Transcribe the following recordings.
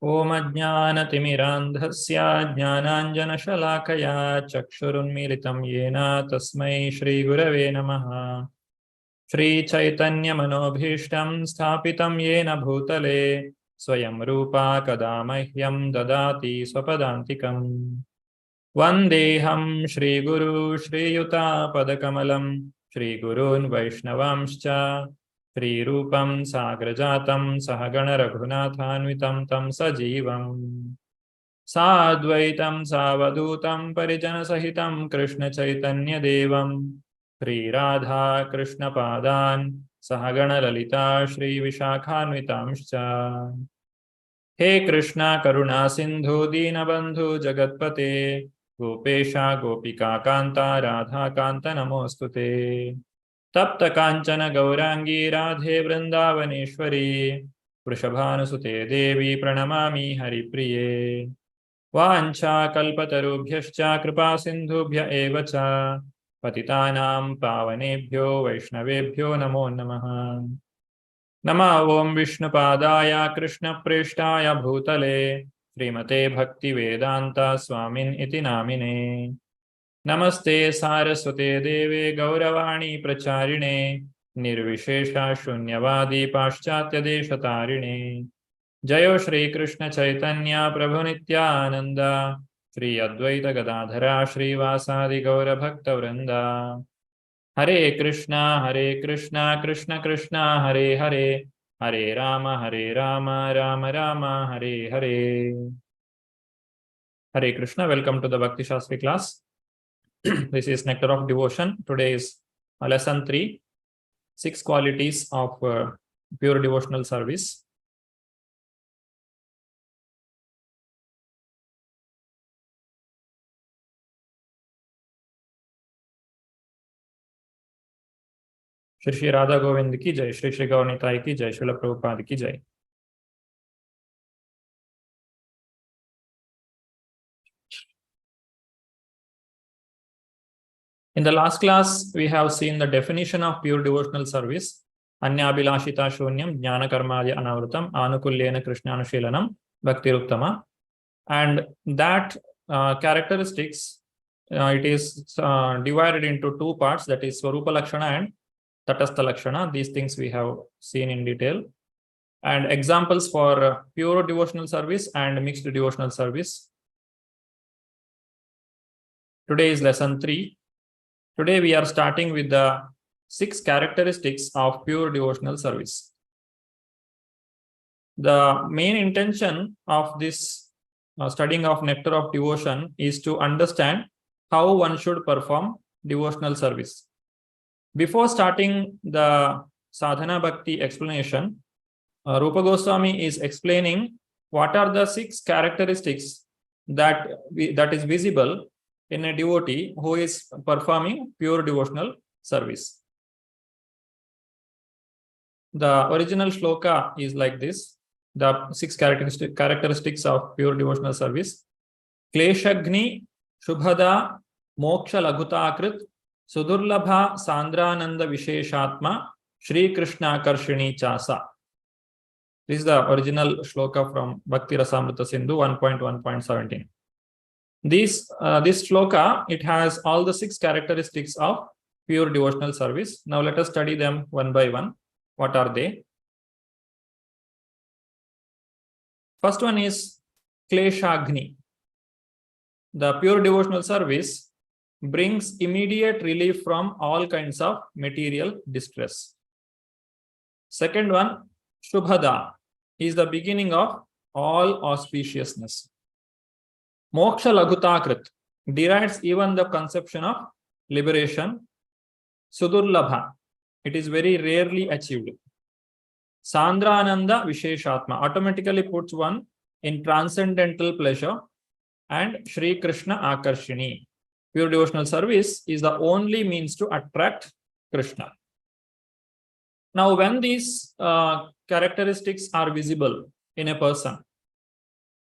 Om Ajnanatimirandhasya Jnananjanashalakaya Chakshurunmilitam Yena Tasmai Shri Gurave Namaha. Shri Chaitanya Manobhishtam Sthapitam Yena Bhutale Swayam Rupa Kadamahyam Dadati Swapadantikam. Vandeham Shri Guru Shri Yuta Padakamalam Shri Gurun Vaishnavamscha Shri Rupam Sagrajatam Sahagana Raghunathanvitam Tam Sajivam Sadvaitam Savadutam Parijana Sahitam Krishna Chaitanya Devam Shri Radha Krishna Padan Sahagana Lalita Shri Vishakhanvitamscha. He Krishna Karuna Sindhu Dinabandhu Jagatpate Gopesha Gopika Kanta Radha Kanta Namostute Tapta Kanchana Gaurangi Radhe Vrindavaneshwari Vrishabhanusute Devi Pranamami Haripriye Vancha Kalpatarubhyascha Kripa Sindhubhya Evacha Patitanam Pavanebhyo Vaishnavebhyo Namo Namaha. Nama Om Vishnupadaya Krishna Preshtaya Bhutale Srimate Bhakti Vedanta Swamin Iti Namine Namaste Saraswate Deve Gauravani Pracharine Nirvishesha Shunyavadi Paschatya Deshatarine Jayo Shri Krishna Chaitanya Prabhu Nityananda Shri Advaita Gadadhara Shri Vasadi Gaura Bhakta Vrinda Hare Krishna Krishna Krishna Hare Hare Hare Rama Rama Rama Hare Hare. Hare Krishna, welcome to the Bhakti Shastri class. This is Nectar of Devotion. Today is lesson 3, 6 qualities of pure devotional service. Shri Shri Radha Govind ki jai, Shri Shri Gaur Nitai ki jai, Srila Prabhupada ki jai. In the last class, we have seen the definition of pure devotional service. Anyabhilashita shunyam jnana karmadya anavrutam anukulyena krishnanushilanam bhaktiruttama. And that characteristics, it is divided into 2 parts, that is Swarupa Lakshana and Tatastha Lakshana. These things we have seen in detail. And examples for pure devotional service and mixed devotional service. Today is lesson 3. Today we are starting with the 6 characteristics of pure devotional service. The main intention of this studying of Nectar of Devotion is to understand how one should perform devotional service. Before starting the Sadhana Bhakti explanation, Rupa Goswami is explaining what are the 6 characteristics that is visible in a devotee who is performing pure devotional service. The original shloka is like this, the 6 characteristics of pure devotional service. Kleshagni Shubhada Moksha Lagutakrit Sudurlabha Sandrananda Visheshatma Shri Krishna Karshini Chasa. This is the original shloka from Bhakti Rasamrita Sindhu 1.1.17. This shloka, it has all the 6 characteristics of pure devotional service. Now let us study them one by one. What are they? First one is Kleshagni. The pure devotional service brings immediate relief from all kinds of material distress. Second one, Shubhada, is the beginning of all auspiciousness. Moksha Lagutakrit derides even the conception of liberation. Sudurlabha, it is very rarely achieved. Sandrananda Visheshatma automatically puts one in transcendental pleasure. And Shri Krishna Akarshini, pure devotional service is the only means to attract Krishna. Now, when these characteristics are visible in a person,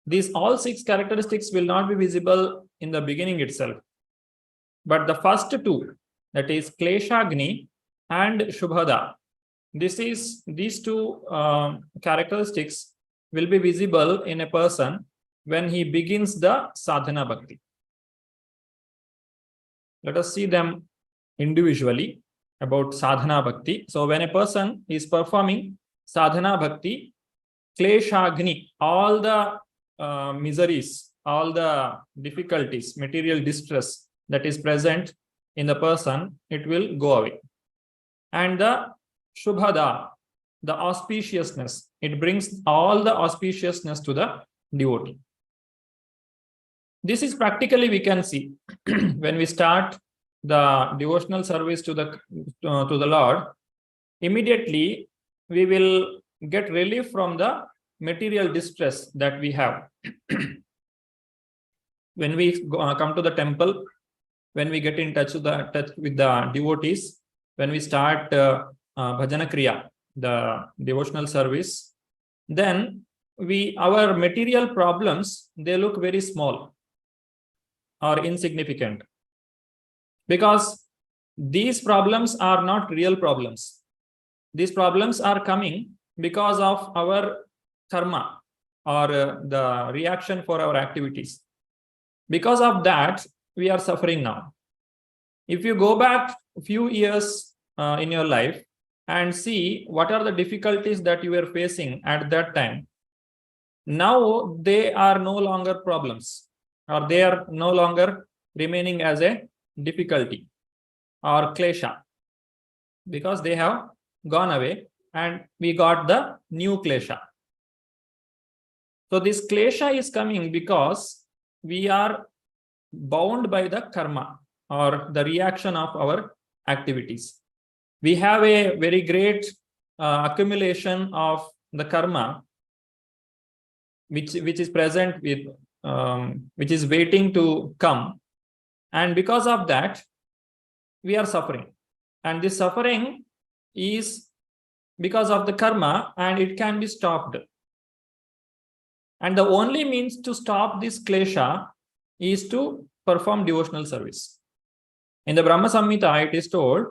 these all 6 characteristics will not be visible in the beginning itself. But the first 2, that is Kleshagni and Shubhada, these 2 characteristics will be visible in a person when he begins the sadhana bhakti. Let us see them individually about sadhana bhakti. So when a person is performing sadhana bhakti, kleshagni, all the miseries, all the difficulties, material distress that is present in the person, it will go away. And the shubhada, the auspiciousness, it brings all the auspiciousness to the devotee. This is practically we can see when we start the devotional service to the Lord. Immediately we will get relief from the material distress that we have. When we come to the temple, when we get in touch with the devotees, when we start bhajana kriya, the devotional service, then our material problems, they look very small or insignificant, because these problems are not real problems. These problems are coming because of our karma or the reaction for our activities. Because of that, we are suffering now. If you go back a few years in your life and see what are the difficulties that you were facing at that time, now they are no longer problems, or they are no longer remaining as a difficulty or klesha, because they have gone away and we got the new klesha. So this klesha is coming because we are bound by the karma or the reaction of our activities. We have a very great accumulation of the karma which is present with which is waiting to come, and because of that we are suffering, and this suffering is because of the karma, and it can be stopped. And the only means to stop this klesha is to perform devotional service. In the Brahma Samhita, it is told,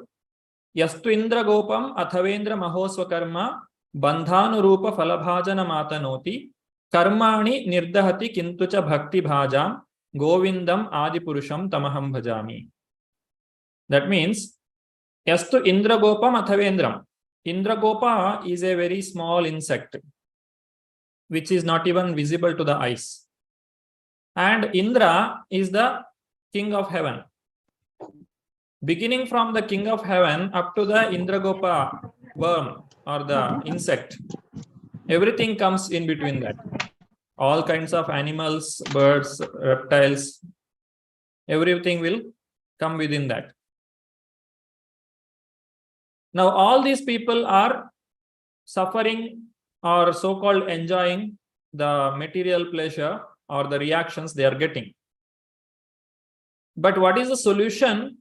Yastu Indra Gopam Athavendra Mahosva Karma Bandhanurupa Falabhajana Matanoti Karmani Nirdahati Kintucha Bhakti Bhajam Govindam Adipurusham Tamaham Bhajami. That means, Yastu Indra Gopam Athavendram. Indragopa is a very small insect which is not even visible to the eyes. And Indra is the king of heaven. Beginning from the king of heaven up to the Indragopa worm or the insect, everything comes in between that. All kinds of animals, birds, reptiles, everything will come within that. Now, all these people are suffering or so-called enjoying the material pleasure or the reactions they are getting. But what is the solution?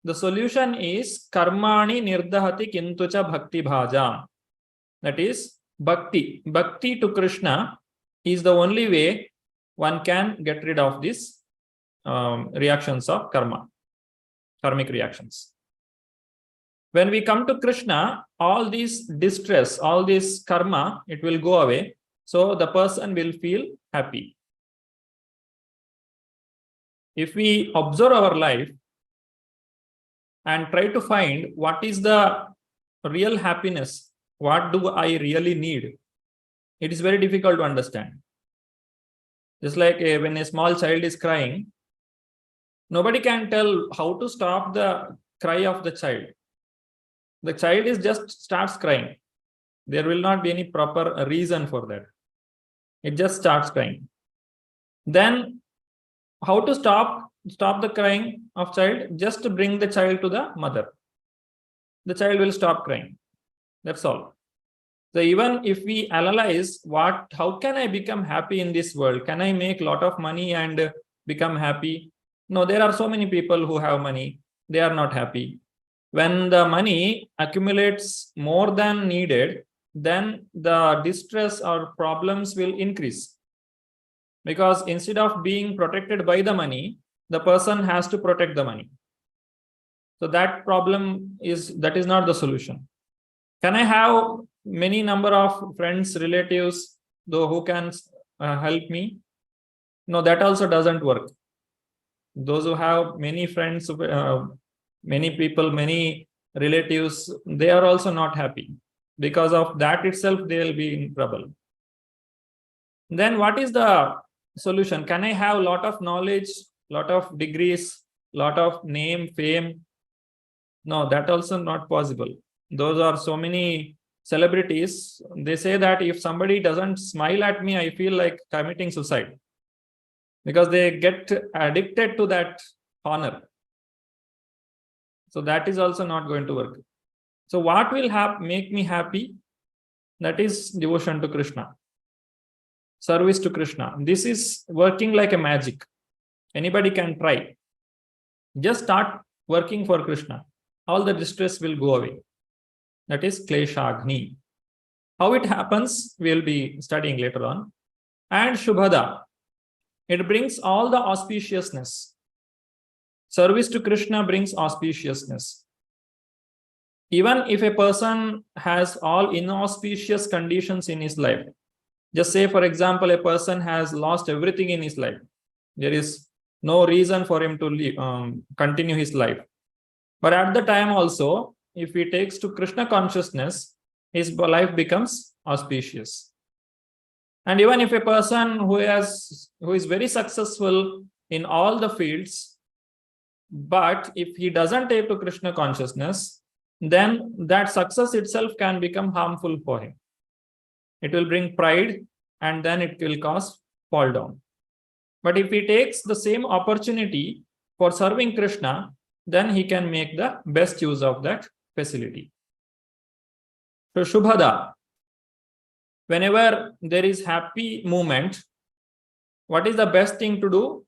The solution is karmani nirdahati kintucha bhakti bhajam. That is bhakti. Bhakti to Krishna is the only way one can get rid of these reactions of karma, karmic reactions. When we come to Krishna, all this distress, all this karma, it will go away. So the person will feel happy. If we observe our life and try to find what is the real happiness, what do I really need, it is very difficult to understand. Just like when a small child is crying, nobody can tell how to stop the cry of the child. The child is just starts crying. There will not be any proper reason for that. It just starts crying. Then how to stop the crying of child? Just to bring the child to the mother. The child will stop crying. That's all. So even if we analyze how can I become happy in this world? Can I make a lot of money and become happy? No, there are so many people who have money. They are not happy. When the money accumulates more than needed, then the distress or problems will increase. Because instead of being protected by the money, the person has to protect the money. So that is not the solution. Can I have many number of friends, relatives, though who can help me? No, that also doesn't work. Those who have many friends, many people, many relatives, they are also not happy. Because of that itself, they will be in trouble. Then what is the solution? Can I have a lot of knowledge, lot of degrees, lot of name, fame? No, that also not possible. Those are so many celebrities. They say that if somebody doesn't smile at me, I feel like committing suicide, because they get addicted to that honor. So that is also not going to work. So what will make me happy? That is devotion to Krishna, service to Krishna. This is working like a magic. Anybody can try. Just start working for Krishna. All the distress will go away. That is Kleshagni. How it happens, we will be studying later on. And Shubhada, it brings all the auspiciousness. Service to Krishna brings auspiciousness. Even if a person has all inauspicious conditions in his life, just say, for example, a person has lost everything in his life. There is no reason for him to continue his life. But at the time also, if he takes to Krishna consciousness, his life becomes auspicious. And even if a person who is very successful in all the fields, but if he doesn't take to Krishna consciousness, then that success itself can become harmful for him. It will bring pride, and then it will cause fall down. But if he takes the same opportunity for serving Krishna, then he can make the best use of that facility. So Shubhada, whenever there is happy moment, what is the best thing to do?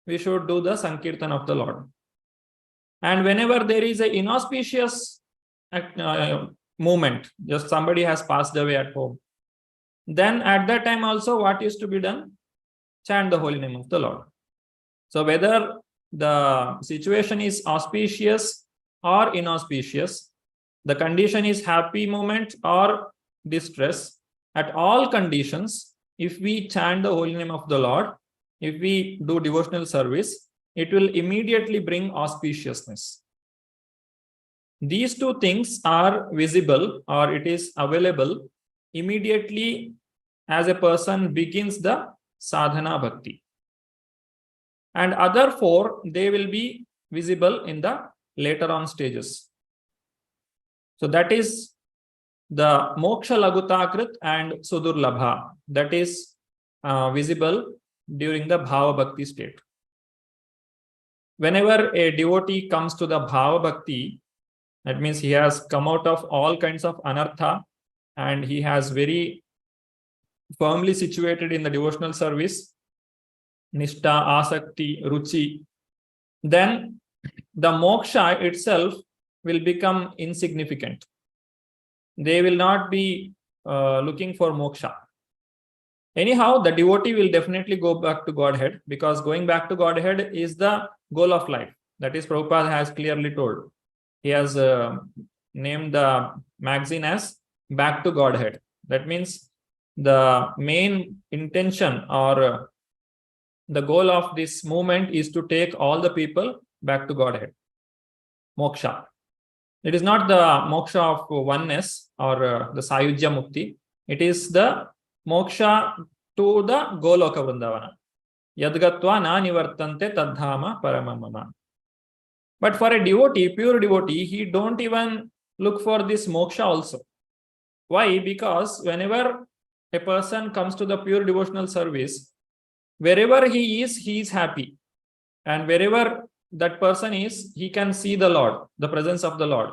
We should do the Sankirtan of the Lord. And whenever there is an inauspicious moment, just somebody has passed away at home, then at that time also what is to be done? Chant the holy name of the Lord. So whether the situation is auspicious or inauspicious, the condition is happy moment or distress, at all conditions, if we chant the holy name of the Lord, if we do devotional service, it will immediately bring auspiciousness. These two things are visible, or it is available immediately as a person begins the sadhana bhakti. And other four, they will be visible in the later on stages. So that is the moksha lagutakrit and sudurlabha, that is visible during the bhava bhakti state. Whenever a devotee comes to the bhava bhakti, that means he has come out of all kinds of anartha and he has very firmly situated in the devotional service, nishtha, asakti, ruchi, then the moksha itself will become insignificant. They will not be looking for moksha. Anyhow, the devotee will definitely go back to Godhead, because going back to Godhead is the goal of life. That is, Prabhupada has clearly told. He has named the magazine as Back to Godhead. That means the main intention or the goal of this movement is to take all the people back to Godhead. Moksha. It is not the moksha of oneness or the Sayujya Mukti. It is the moksha to the Goloka Vrindavana. Yadgatva na nivartante tadhama paramamama. But for a devotee, pure devotee, he don't even look for this moksha also. Why? Because whenever a person comes to the pure devotional service, wherever he is happy. And wherever that person is, he can see the Lord, the presence of the Lord.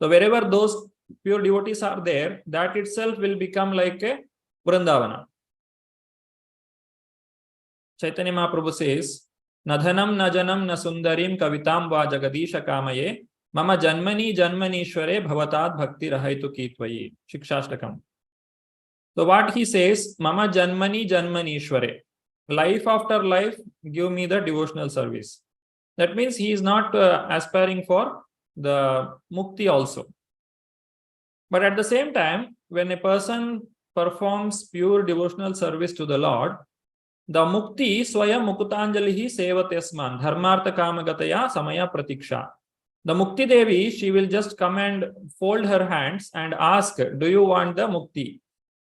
So wherever those pure devotees are there, that itself will become like a Vrindavana. Chaitanya Mahaprabhu says, Nadhanam na janam na sundarim kavitam va jagadisha kamaye mama janmani janmanishware bhavatad bhakti rahaitu kitvaye. Shikshashtakam. So what he says, mama janmani janmanishware. Life after life, give me the devotional service. That means he is not aspiring for the mukti also. But at the same time, when a person performs pure devotional service to the Lord, the mukti swayam mukutanjalihi sevatyasman dharmartha kamagataya samaya pratiksha. The Mukti Devi, she will just come and fold her hands and ask, do you want the mukti?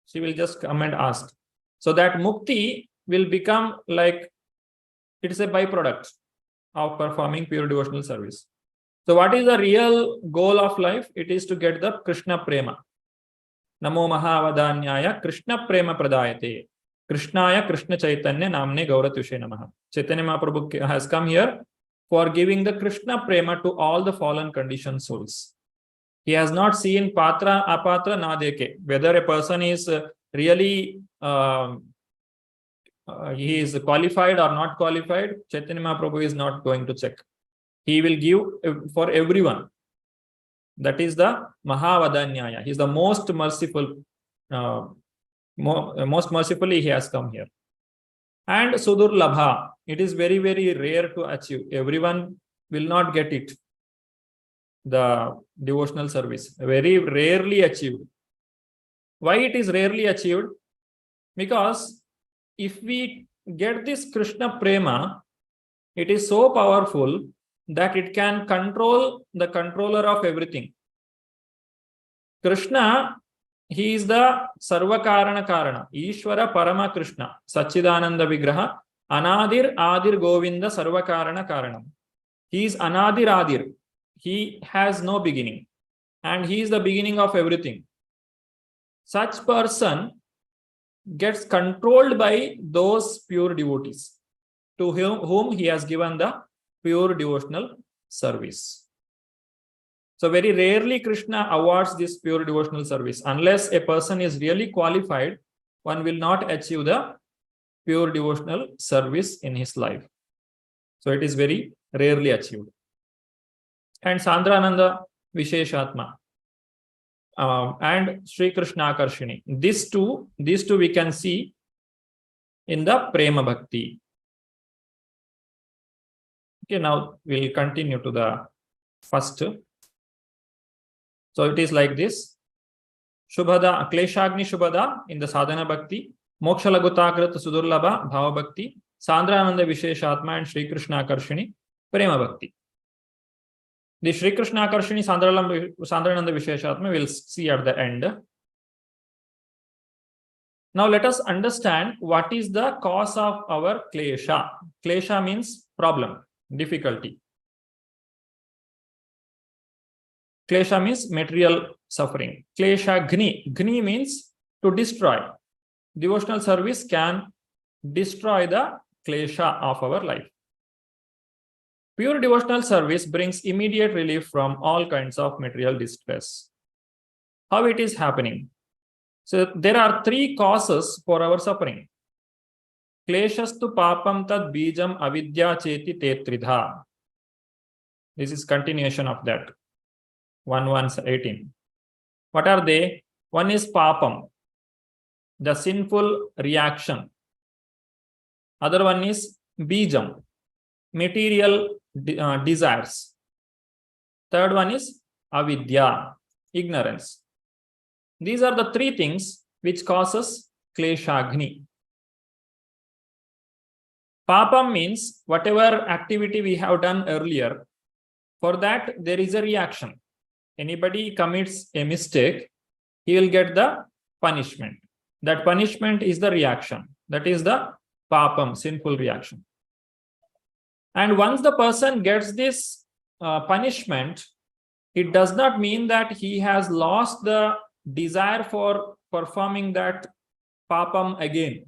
She will just come and ask. So that mukti will become like, it is a byproduct of performing pure devotional service. So what is the real goal of life? It is to get the Krishna Prema. Namo Mahavadanyaya Krishna Prema Pradayate. Krishnaya Krishna Chaitanya Namne Gauratushe Namaha. Chaitanya Mahaprabhu has come here for giving the Krishna Prema to all the fallen conditioned souls. He has not seen Patra, Apatra, Nadeke. Whether a person is really he is qualified or not qualified, Chaitanya Mahaprabhu is not going to check. He will give for everyone. That is the Mahavadanyaya. He is the most merciful. Most mercifully he has come here. And Sudurlabha. It is very, very rare to achieve. Everyone will not get it. The devotional service. Very rarely achieved. Why it is rarely achieved? Because if we get this Krishna Prema, it is so powerful that it can control the controller of everything. Krishna, he is the Sarvakarana Karana, Ishvara Parama Krishna, Sachidananda Vigraha, Anadir Adir Govinda Sarvakarana Karanam. He is Anadir Adir. He has no beginning. And he is the beginning of everything. Such person gets controlled by those pure devotees to whom he has given the pure devotional service. So very rarely Krishna awards this pure devotional service. Unless a person is really qualified, one will not achieve the pure devotional service in his life. So it is very rarely achieved. And Sandrananda Visheshatma and Sri Krishna Akarshini. These two we can see in the Prema Bhakti. Okay, now we'll continue to the first. So it is like this. Shubhada, Kleshagni Shubhada in the Sadhana Bhakti, Moksha Lagutakrita Sudurlabha Bhava Bhakti, Sandrananda Visheshatma and Sri Krishna Akarshini Prema Bhakti. The Sri Krishna Akarshini Sandrananda Visheshatma we'll see at the end. Now let us understand what is the cause of our klesha. Klesha means problem, difficulty. Klesha means material suffering. Klesha Gni. Gni means to destroy. Devotional service can destroy the klesha of our life. Pure devotional service brings immediate relief from all kinds of material distress. How it is happening? So there are three causes for our suffering. Kleshastu papam tad bijam avidya cheti tetridha. This is continuation of that. 1:18. What are they? One is papam, the sinful reaction. Other one is bijam, material desires. Third one is avidya, ignorance. These are the three things which causes kleshagni. Papam means whatever activity we have done earlier, for that there is a reaction. Anybody commits a mistake, he will get the punishment. That punishment is the reaction. That is the papam, sinful reaction. And once the person gets this punishment, it does not mean that he has lost the desire for performing that papam again.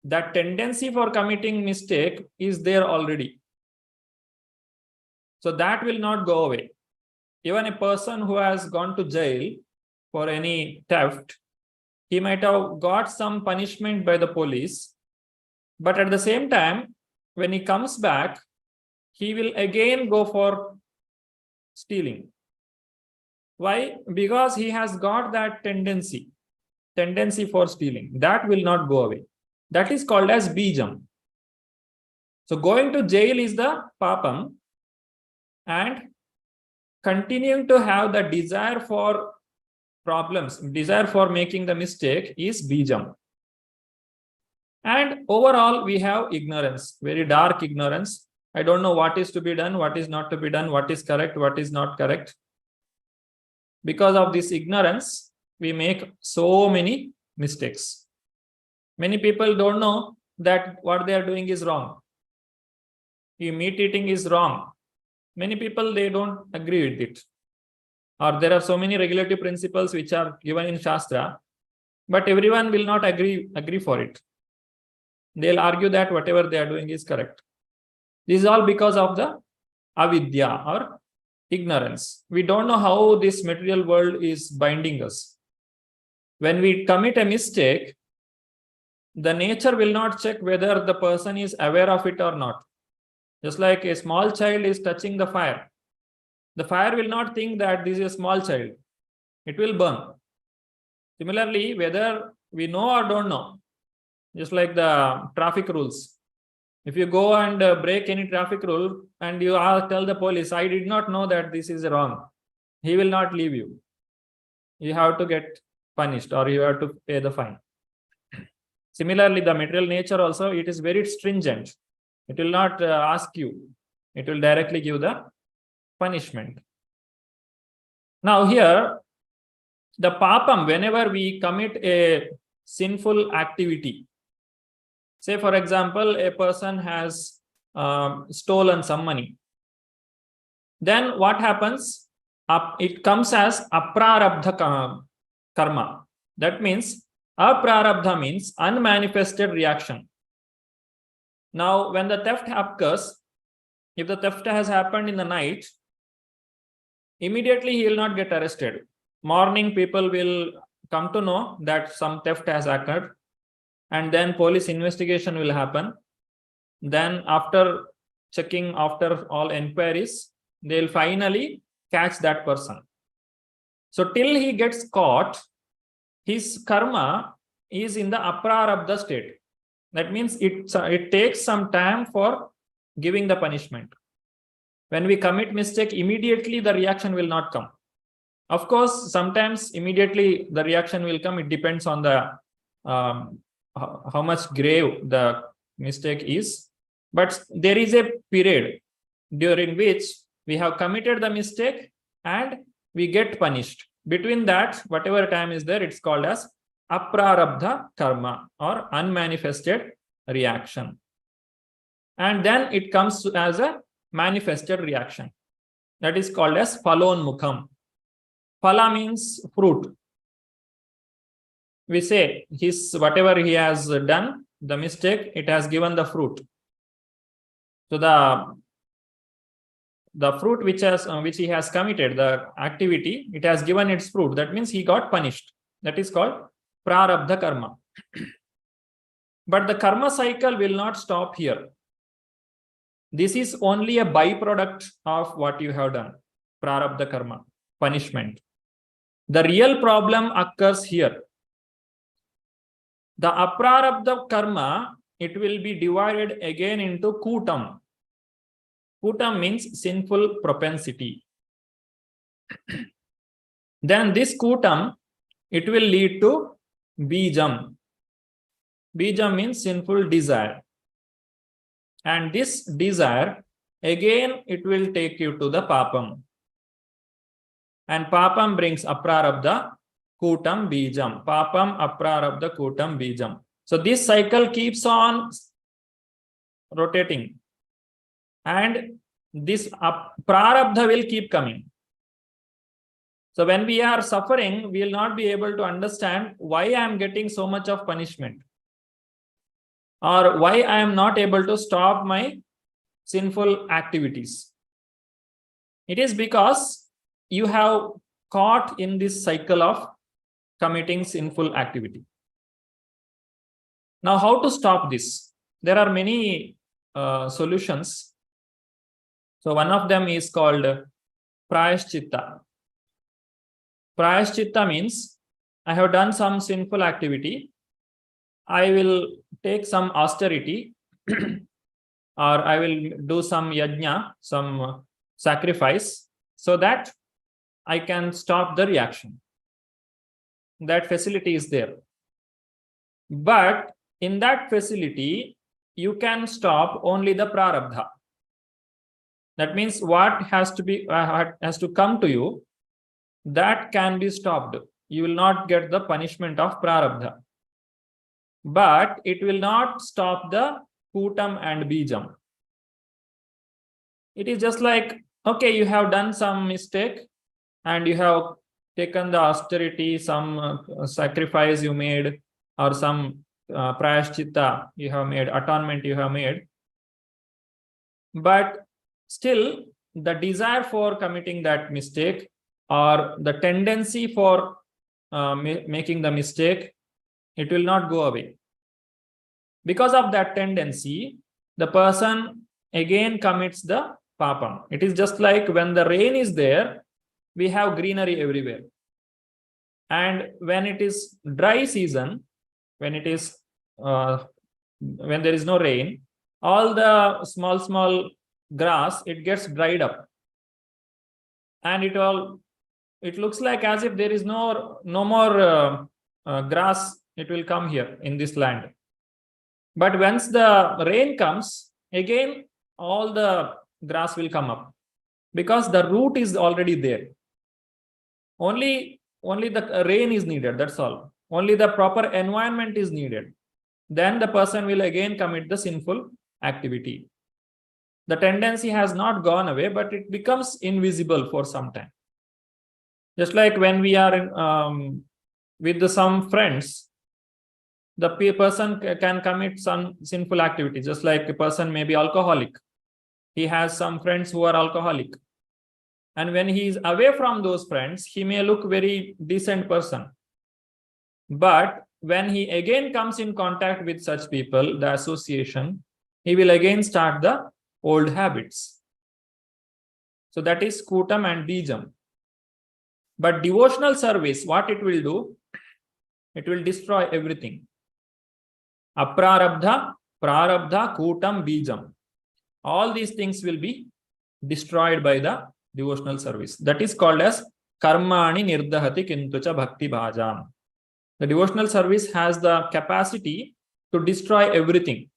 That tendency for committing mistake is there already. So that will not go away. Even a person who has gone to jail for any theft, he might have got some punishment by the police, but at the same time, when he comes back, he will again go for stealing. Why? Because he has got that tendency for stealing. That will not go away. That is called as bijam. So going to jail is the papam, and continuing to have the desire for problems, desire for making the mistake is bijam. And overall, we have ignorance, very dark ignorance. I don't know what is to be done, what is not to be done, what is correct, what is not correct. Because of this ignorance, we make so many mistakes. Many people don't know that what they are doing is wrong. Meat eating is wrong. Many people, they don't agree with it. Or there are so many regulative principles which are given in Shastra, but everyone will not agree for it. They'll argue that whatever they are doing is correct. This is all because of the avidya or ignorance. We don't know how this material world is binding us. When we commit a mistake, the nature will not check whether the person is aware of it or not. Just like a small child is touching the fire. The fire will not think that this is a small child. It will burn. Similarly, whether we know or don't know, just like the traffic rules. If you go and break any traffic rule and you tell the police, I did not know that this is wrong, he will not leave you. You have to get punished or you have to pay the fine. Similarly, the material nature also, it is very stringent. It will not ask you. It will directly give the punishment. Now here, the papam, whenever we commit a sinful activity, say for example, a person has stolen some money, then what happens? It comes as aprarabdha karma. That means aprarabdha means unmanifested reaction. Now, when the theft occurs, if the theft has happened in the night, immediately he will not get arrested. Morning, people will come to know that some theft has occurred, and then police investigation will happen. Then after checking, after all inquiries, they'll finally catch that person. So till he gets caught, his karma is in the aprarabdha state. That means it takes some time for giving the punishment. When we commit mistake, immediately the reaction will not come. Of course, sometimes immediately the reaction will come. It depends on the how much grave the mistake is. But there is a period during which we have committed the mistake and we get punished. Between that, whatever time is there, it's called as aprarabdha karma or unmanifested reaction. And then it comes as a manifested reaction. That is called as phalonmukham. Phala means fruit. We say whatever he has done, the mistake, it has given the fruit. So the fruit which he has committed, the activity, it has given its fruit. That means he got punished. That is called prarabdha karma. But the karma cycle will not stop here. This is only a byproduct of what you have done. Prarabdha karma, punishment. The real problem occurs here. The aprarabdha karma, it will be divided again into kutam. Kutam means sinful propensity. Then this kutam, it will lead to bijam. Bijam means sinful desire. And this desire, again, it will take you to the papam. And papam brings aprarabdha, kutam, bijam. Papam, aprarabdha, kutam, bijam. So this cycle keeps on rotating. And this prarabdha will keep coming. So when we are suffering, we will not be able to understand why I am getting so much of punishment, or why I am not able to stop my sinful activities. It is because you have caught in this cycle of committing sinful activity. Now, how to stop this? There are many solutions. So one of them is called prayashchitta. Prayashchitta means I have done some sinful activity. I will take some austerity or I will do some yajna, some sacrifice, so that I can stop the reaction. that facility is there. But in that facility, you can stop only the prarabdha. That means what has to come to you, that can be stopped. You will not get the punishment of prarabdha. But it will not stop the kutam and bijam. It is just like, okay, you have done some mistake and you have taken the austerity, some sacrifice you made, or some prayashchitta you have made, atonement you have made. But still, the desire for committing that mistake or the tendency for making the mistake, it will not go away. Because of that tendency, the person again commits the papam. It is just like when the rain is there, we have greenery everywhere. And when it is dry season, when it is when there is no rain, all the small grass, it gets dried up, and it looks like as if there is no more grass. It will come here in this land. But once the rain comes, again all the grass will come up, because the root is already there. Only the rain is needed, that's all. Only the proper environment is needed. Then the person will again commit the sinful activity. The tendency has not gone away, but it becomes invisible for some time. Just like when we are with some friends, the person can commit some sinful activity. Just like a person may be alcoholic. He has some friends who are alcoholic. And when he is away from those friends, he may look very decent person. But when he again comes in contact with such people, the association, he will again start the old habits. So that is kutam and bijam. But devotional service, what it will do? It will destroy everything. Aprarabdha, prarabdha, kutam, bijam. All these things will be destroyed by the devotional service. That is called as karmani nirdahati kintucha bhakti bhajam. The devotional service has the capacity to destroy everything.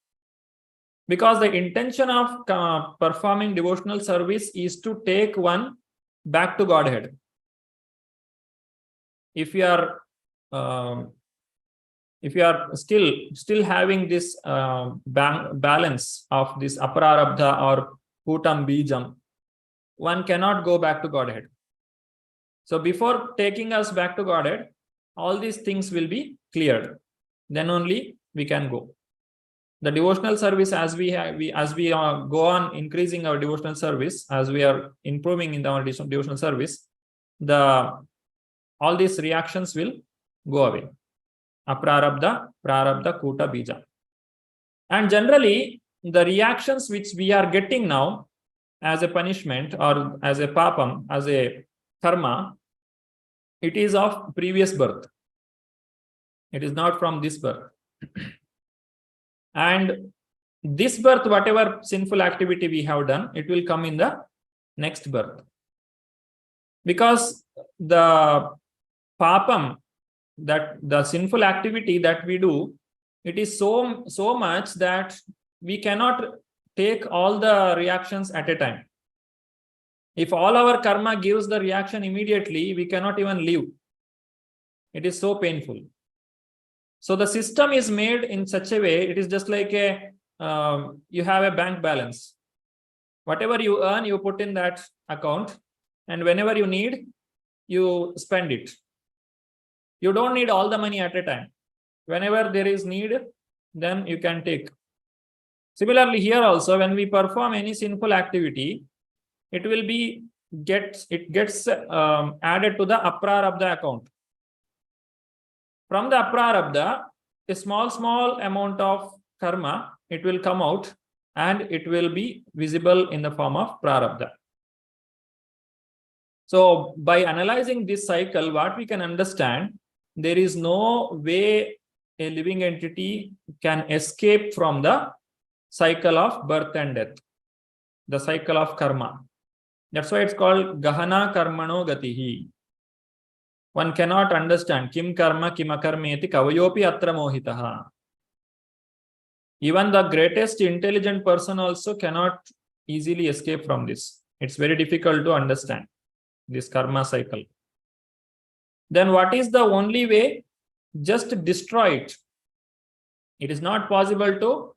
Because the intention of performing devotional service is to take one back to Godhead. If you are still having this balance of this aprarabdha or kutam bijam, one cannot go back to Godhead. So before taking us back to Godhead, all these things will be cleared. Then only we can go. The devotional service, as we go on increasing our devotional service, as we are improving in our devotional service, all these reactions will go away. Aprarabdha, prarabdha, kuta, bija. And generally, the reactions which we are getting now as a punishment or as a papam, as a karma, it is of previous birth. It is not from this birth. And this birth, whatever sinful activity we have done, it will come in the next birth. Because the papam, that the sinful activity that we do, it is so much that we cannot take all the reactions at a time. If all our karma gives the reaction immediately, we cannot even live. It is so painful. So the system is made in such a way, it is just like you have a bank balance. Whatever you earn, you put in that account, and whenever you need, you spend it. You don't need all the money at a time. Whenever there is need, then you can take. Similarly, here also, when we perform any sinful activity, it will be gets added to the aprarabdha account. From the aprarabdha, a small amount of karma, it will come out and it will be visible in the form of prarabdha. So by analyzing this cycle, what we can understand, there is no way a living entity can escape from the cycle of birth and death, the cycle of karma. That's why it's called Gahana Karmano Gatihi. One cannot understand. Kim karma, kim akarmeti, kavayopi atra mohitaha. Even the greatest intelligent person also cannot easily escape from this. It's very difficult to understand this karma cycle. Then what is the only way? Just destroy it. It is not possible to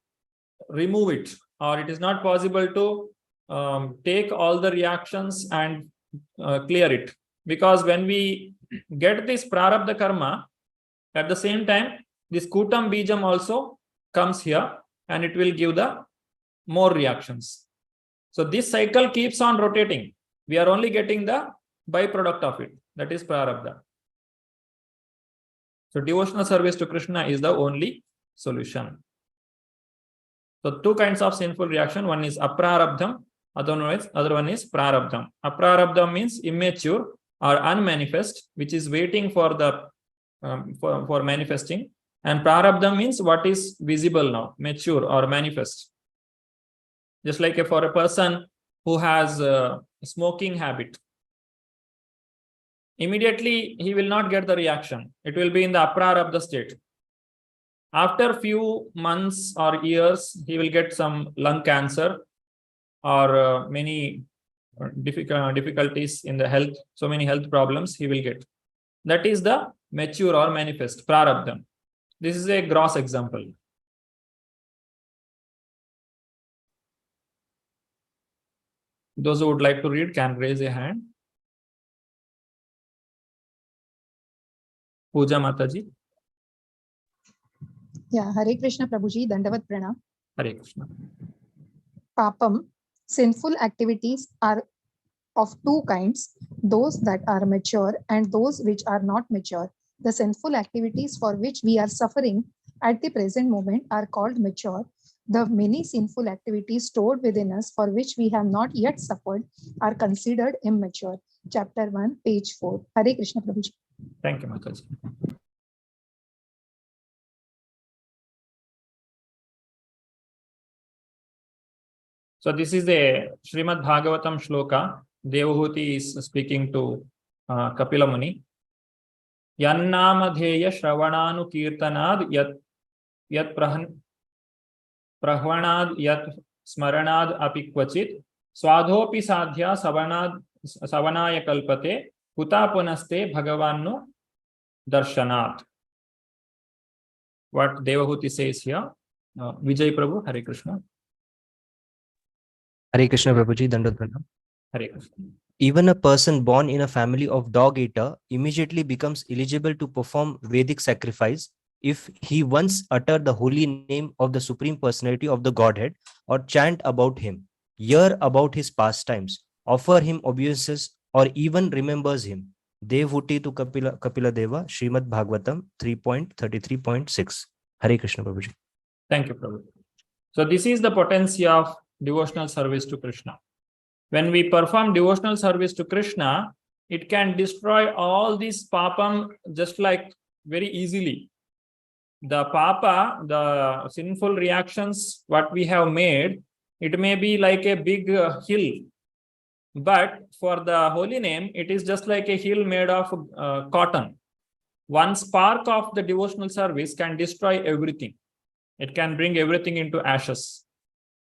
remove it, or it is not possible to take all the reactions and clear it. Because when we get this prarabdha karma, at the same time, this kutam bijam also comes here and it will give the more reactions. So this cycle keeps on rotating. We are only getting the byproduct of it. That is prarabdha. So devotional service to Krishna is the only solution. So two kinds of sinful reaction. One is aprarabdham, other one is prarabdham. Aprarabdham means immature or unmanifest, which is waiting for the for manifesting. And prarabdham means what is visible now, mature or manifest. Just like for a person who has a smoking habit, immediately he will not get the reaction. It will be in the aprarabdha state. After few months or years, he will get some lung cancer or many difficulties in the health, so many health problems he will get. That is the mature or manifest, prarabdham. This is a gross example. Those who would like to read can raise a hand. Pooja Mataji. Yeah, Hare Krishna Prabhuji, Dandavat Pranam. Hare Krishna. Papam, sinful activities are of two kinds, those that are mature and those which are not mature. The sinful activities for which we are suffering at the present moment are called mature. The many sinful activities stored within us for which we have not yet suffered are considered immature. Chapter 1, page 4. Hare Krishna Prabhuji. Thank you, Mataji. So this is the Srimad Bhagavatam shloka. Devahuti is speaking to Kapila Muni. Yannamadheya shravananu kirtanad yat prahvanad yat smaranad apikvachit swadhopi sadhya savanaya kalpate kuta punaste bhagavannu darshanat. What Devahuti says here. Vijay Prabhu, Hare Krishna. Hare Krishna Prabhuji, Dandavat Pranam. Hare Krishna. Even a person born in a family of dog eater immediately becomes eligible to perform Vedic sacrifice if he once utter the holy name of the Supreme Personality of the Godhead or chant about him, hear about his pastimes, offer him obeisances, or even remembers him. Devahuti to Kapila Deva, Srimad Bhagavatam 3.33.6. Hare Krishna Prabhuji. Thank you, Prabhu. So this is the potency of devotional service to Krishna. When we perform devotional service to Krishna, it can destroy all these papam just like very easily. The papa, the sinful reactions, what we have made, it may be like a big hill. But for the holy name, it is just like a hill made of cotton. One spark of the devotional service can destroy everything. It can bring everything into ashes.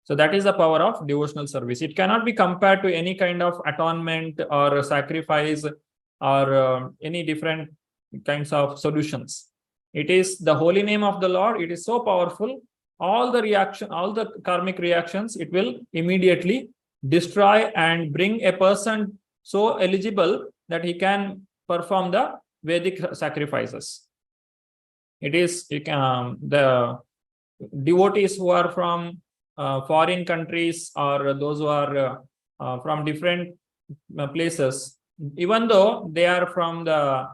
So that is the power of devotional service. It cannot be compared to any kind of atonement or sacrifice or any different kinds of solutions. It is the holy name of the Lord. It is so powerful. All the karmic reactions, it will immediately destroy and bring a person so eligible that he can perform the Vedic sacrifices. It is the devotees who are from foreign countries or those who are from different places, even though they are from the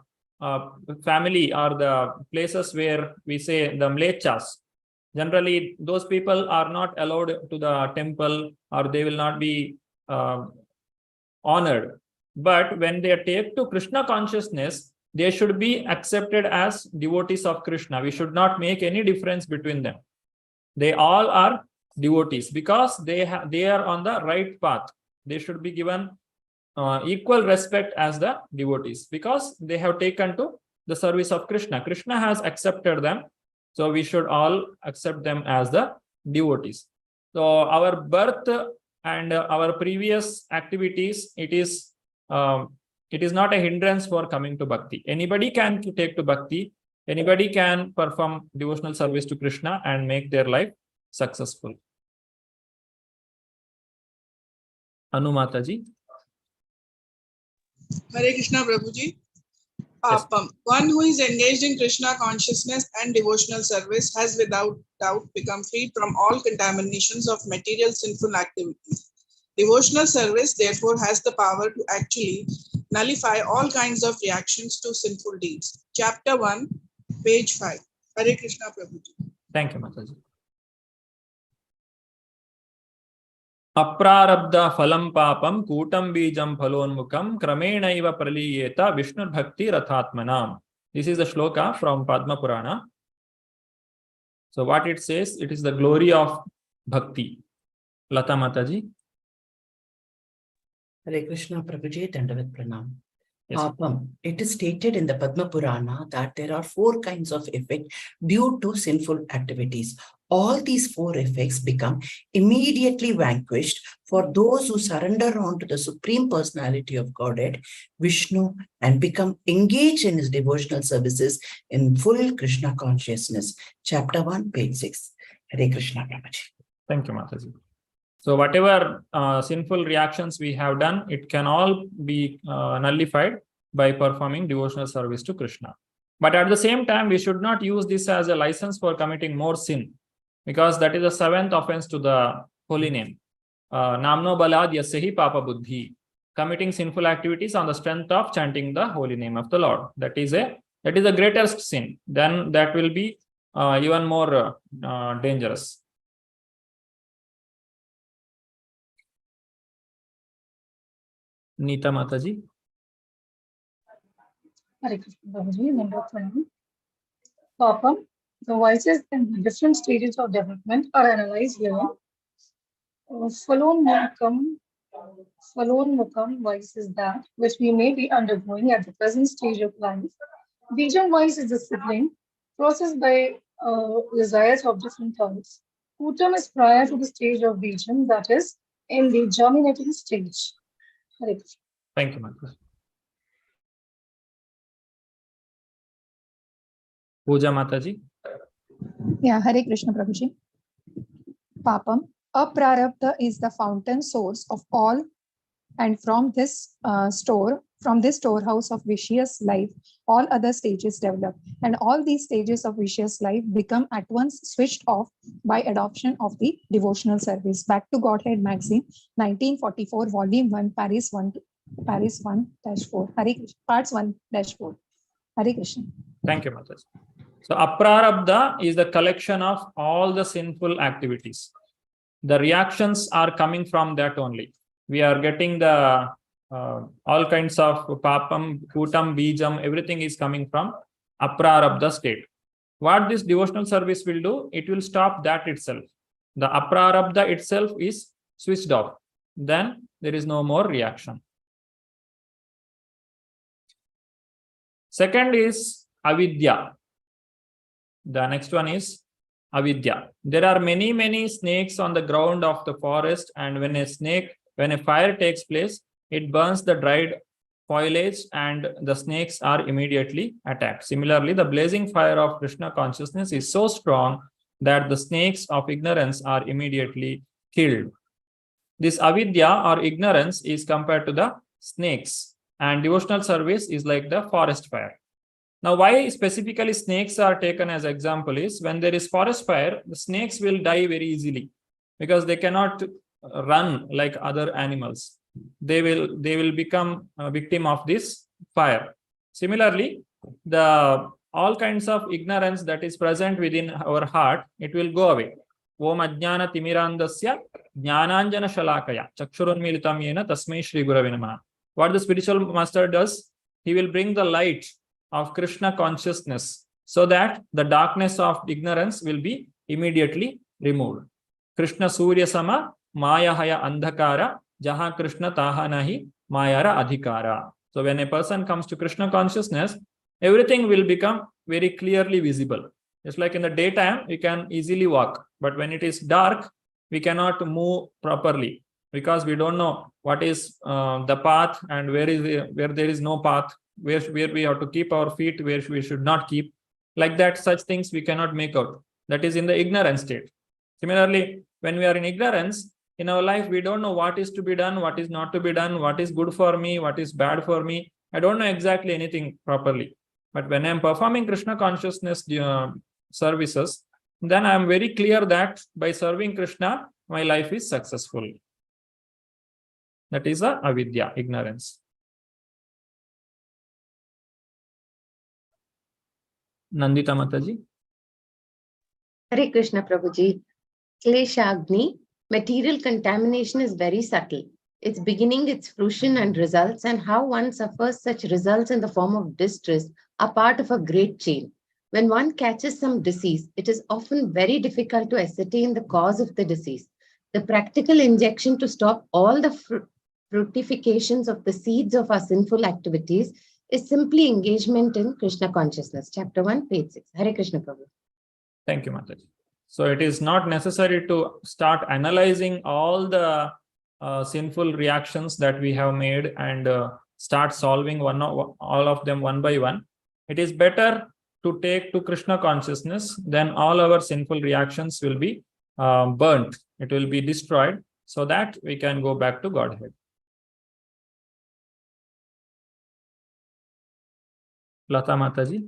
family or the places where we say the mlechas, generally those people are not allowed to the temple or they will not be honored. But when they take to Krishna consciousness, they should be accepted as devotees of Krishna. We should not make any difference between them. They all are devotees because they are on the right path. They should be given equal respect as the devotees, because they have taken to the service of Krishna. Krishna has accepted them, so we should all accept them as the devotees. So our birth and our previous activities, it is not a hindrance for coming to bhakti. Anybody can take to bhakti. Anybody can perform devotional service to Krishna and make their life successful. Anu Mataji. Hare Krishna Prabhuji. Yes. One who is engaged in Krishna consciousness and devotional service has without doubt become free from all contaminations of material sinful activities. Devotional service therefore has the power to actually nullify all kinds of reactions to sinful deeds. Chapter 1, page 5. Hare Krishna Prabhuji. Thank you, Mataji. Aprarabdha phalam papam kutam bijam phalonmukam kramena praliyeta Vishnu bhakti rathatmanam. This is the shloka from Padma Purana. So what it says, it is the glory of bhakti. Lata Mataji. Hare Krishna Prabhuji, Dandavat Pranam. Yes. Papam. It is stated in the Padma Purana that there are 4 kinds of effect due to sinful activities. All these 4 effects become immediately vanquished for those who surrender on to the Supreme Personality of Godhead, Vishnu, and become engaged in his devotional services in full Krishna consciousness. Chapter 1, page 6. Hare Krishna Prabhuji. Thank you, Mataji. So whatever sinful reactions we have done, it can all be nullified by performing devotional service to Krishna. But at the same time, we should not use this as a license for committing more sin, because that is the 7th offense to the holy name. Namno balad yasyahi papa buddhi. Committing sinful activities on the strength of chanting the holy name of the Lord. That is the greatest sin. Then that will be even more dangerous. Neeta Mataji. Hare Krishna Prabhuji, number 20. Papam, the vices in the different stages of development are analyzed here. Phalonmukam vice is that which we may be undergoing at the present stage of life. Bijam vice is the sibling, processed by desires of different types. Kutam is prior to the stage of Bijam, that is, in the germinating stage. Hare Krishna. Thank you, Mataji. Pooja Mataji. Yeah, Hare Krishna Prabhuji. Papam, aprarabdha is the fountain source of all, and from this storehouse of vicious life, all other stages develop, and all these stages of vicious life become at once switched off by adoption of the devotional service. Back to Godhead magazine, 1944, volume 1, Paris 1-4. Hare Krishna, parts 1-4. Hare Krishna. Thank you, Mataji. So aprarabdha is the collection of all the sinful activities. The reactions are coming from that only. We are getting the all kinds of papam, kutam, bijam, everything is coming from aprarabdha state. What this devotional service will do, it will stop that itself. The aprarabdha itself is switched off. Then there is no more reaction. Second is avidya. The next one is avidya. There are many snakes on the ground of the forest, and when a fire takes place, it burns the dried foliage and the snakes are immediately attacked. Similarly, the blazing fire of Krishna consciousness is so strong that the snakes of ignorance are immediately killed. This avidya or ignorance is compared to the snakes, and devotional service is like the forest fire. Now, why specifically snakes are taken as example is when there is forest fire, the snakes will die very easily because they cannot run like other animals. They will become a victim of this fire. Similarly, all kinds of ignorance that is present within our heart, it will go away. Om ajnana timirandasya jnananjana shalakaya chakshurunmilitam yena tasmai shri gurave namaha. What the spiritual master does, he will bring the light of Krishna consciousness so that the darkness of ignorance will be immediately removed. Krishna Surya Sama Maya Haya Andhakara Jaha Krishna Taha Nahi Mayara Adhikara. So when a person comes to Krishna consciousness, everything will become very clearly visible. Just like in the daytime, we can easily walk. But when it is dark, we cannot move properly because we don't know what is the path and where there is no path, where we have to keep our feet, where we should not keep. Like that, such things we cannot make out. That is in the ignorant state. Similarly, when we are in ignorance, in our life, we don't know what is to be done, what is not to be done, what is good for me, what is bad for me. I don't know exactly anything properly. But when I'm performing Krishna consciousness services, then I'm very clear that by serving Krishna, my life is successful. That is a avidya, ignorance. Nandita Mataji. Hare Krishna Prabhuji. Kleshagni, material contamination is very subtle. Its beginning, its fruition and results, and how one suffers such results in the form of distress are part of a great chain. When one catches some disease, it is often very difficult to ascertain the cause of the disease. The practical injection to stop all the fructifications of the seeds of our sinful activities is simply engagement in Krishna consciousness. Chapter 1, page 6. Hare Krishna Prabhu. Thank you, Mataji. So it is not necessary to start analyzing all the sinful reactions that we have made and start solving all of them one by one. It is better to take to Krishna consciousness, then all our sinful reactions will be burnt. It will be destroyed so that we can go back to Godhead. Lata Mataji.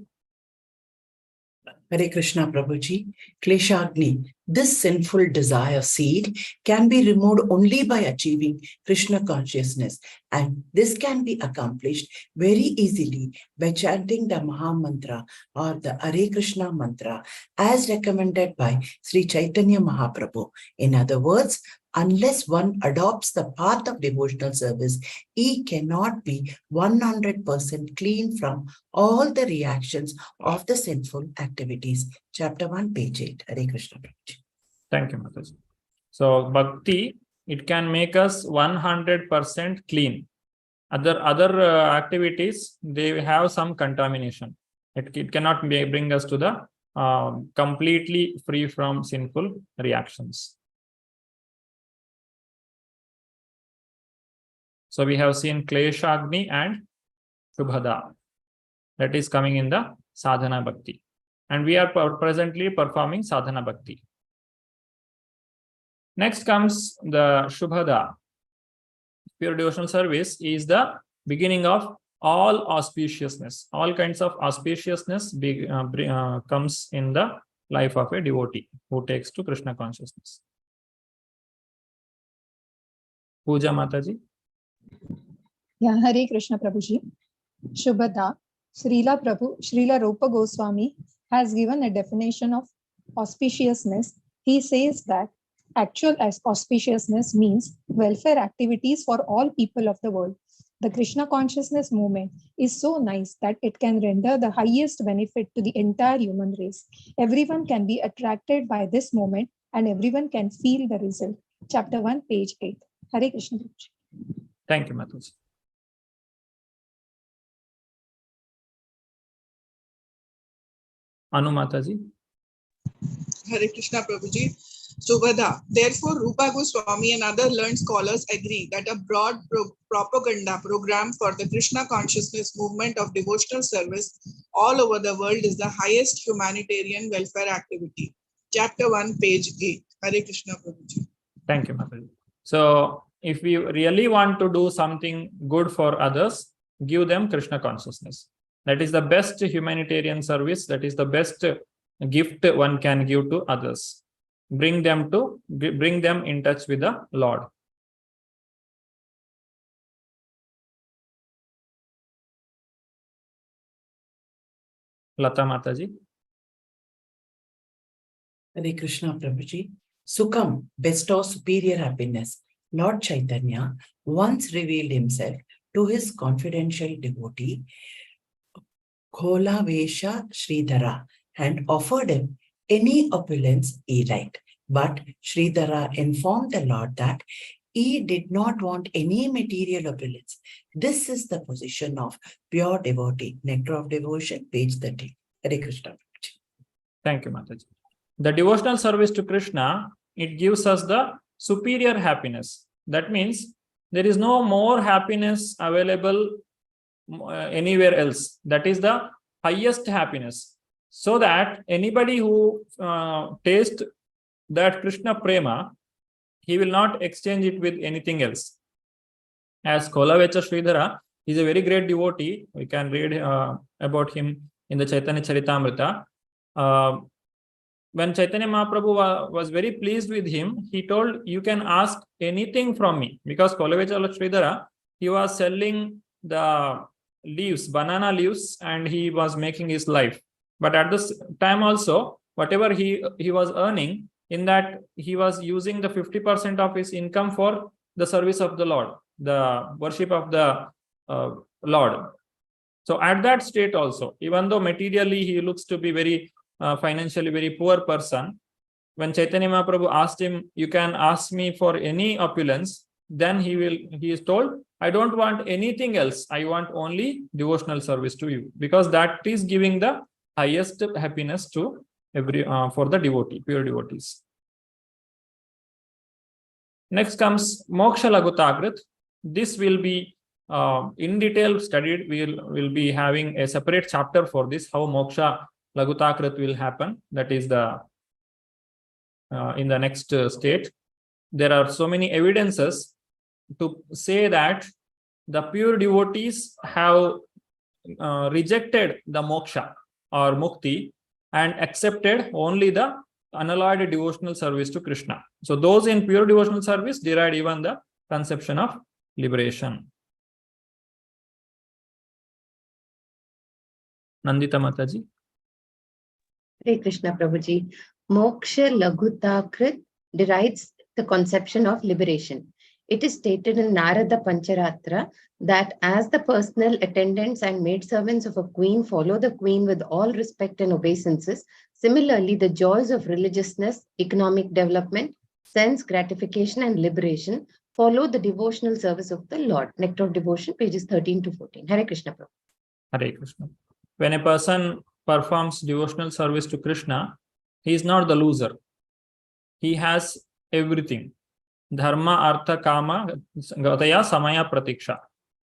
Hare Krishna Prabhuji. Kleshagni, this sinful desire seed can be removed only by achieving Krishna consciousness, and this can be accomplished very easily by chanting the Maha Mantra or the Hare Krishna mantra as recommended by Sri Chaitanya Mahaprabhu. In other words, unless one adopts the path of devotional service, he cannot be 100% clean from all the reactions of the sinful activities. Chapter 1, page 8. Hare Krishna. Thank you, Mataji. So, Bhakti, it can make us 100% clean. Other activities, they have some contamination. It cannot bring us to the completely free from sinful reactions. So we have seen Kleshagni and Shubhada. That is coming in the Sadhana Bhakti. And we are presently performing Sadhana Bhakti. Next comes the Shubhada. Pure devotional service is the beginning of all auspiciousness. All kinds of auspiciousness comes in the life of a devotee who takes to Krishna consciousness. Puja Mataji. Yeah, Hare Krishna Prabhuji. Shubhada, Srila Rupa Goswami has given a definition of auspiciousness. He says that actual auspiciousness means welfare activities for all people of the world. The Krishna consciousness movement is so nice that it can render the highest benefit to the entire human race. Everyone can be attracted by this movement and everyone can feel the result. Chapter 1, page 8. Hare Krishna. Thank you, Mataji. Anu Mataji. Hare Krishna Prabhuji. Subhada. Therefore, Rupa Goswami and other learned scholars agree that a broad propaganda program for the Krishna consciousness movement of devotional service all over the world is the highest humanitarian welfare activity. Chapter 1, page 8. Hare Krishna Prabhuji. Thank you, Mataji. So, if we really want to do something good for others, give them Krishna consciousness. That is the best humanitarian service. That is the best gift one can give to others. Bring them in touch with the Lord. Lata Mataji. Hare Krishna Prabhuji. Sukham bestows superior happiness. Lord Chaitanya once revealed himself to his confidential devotee, Kolavesha Sridhara, and offered him any opulence he liked. But Sridhara informed the Lord that He did not want any material opulence. This is the position of pure devotee. Nectar of Devotion, page 30. Hare Krishna. Thank you, Mataji. The devotional service to Krishna, it gives us the superior happiness. That means there is no more happiness available anywhere else. That is the highest happiness. So that anybody who tastes that Krishna prema, he will not exchange it with anything else. As Kolavecha Sridhara is a very great devotee. We can read about him in the Chaitanya Charitamrita. When Chaitanya Mahaprabhu was very pleased with him, he told, you can ask anything from me. Because Kolavecha Sridhara, he was selling the leaves, banana leaves, and he was making his life. But at this time also, whatever he was earning, in that he was using the 50% of his income for the service of the Lord, the worship of the Lord. So at that state also, even though materially he looks to be very financially very poor person, when Chaitanya Mahaprabhu asked him, you can ask me for any opulence, then he is told, I don't want anything else. I want only devotional service to you, because that is giving the highest happiness to for the devotee, pure devotees. Next comes Moksha Lagutagrit. This will be in detail studied. We'll be having a separate chapter for this, how Moksha Lagutagrit will happen. That is the in the next state. There are so many evidences to say that the pure devotees have rejected the moksha or mukti and accepted only the unalloyed devotional service to Krishna. So those in pure devotional service derived even the conception of liberation. Nandita Mataji. Hare Krishna Prabhuji. Moksha Laghutakrit derides the conception of liberation. It is stated in Narada Pancharatra that as the personal attendants and maidservants of a queen follow the queen with all respect and obeisances, similarly, the joys of religiousness, economic development, sense gratification, and liberation follow the devotional service of the Lord. Nectar of Devotion, pages 13 to 14. Hare Krishna Prabhu. Hare Krishna. When a person performs devotional service to Krishna, he is not the loser. He has everything. Dharma, Artha, Kama, Gataya, Samaya, Pratiksha.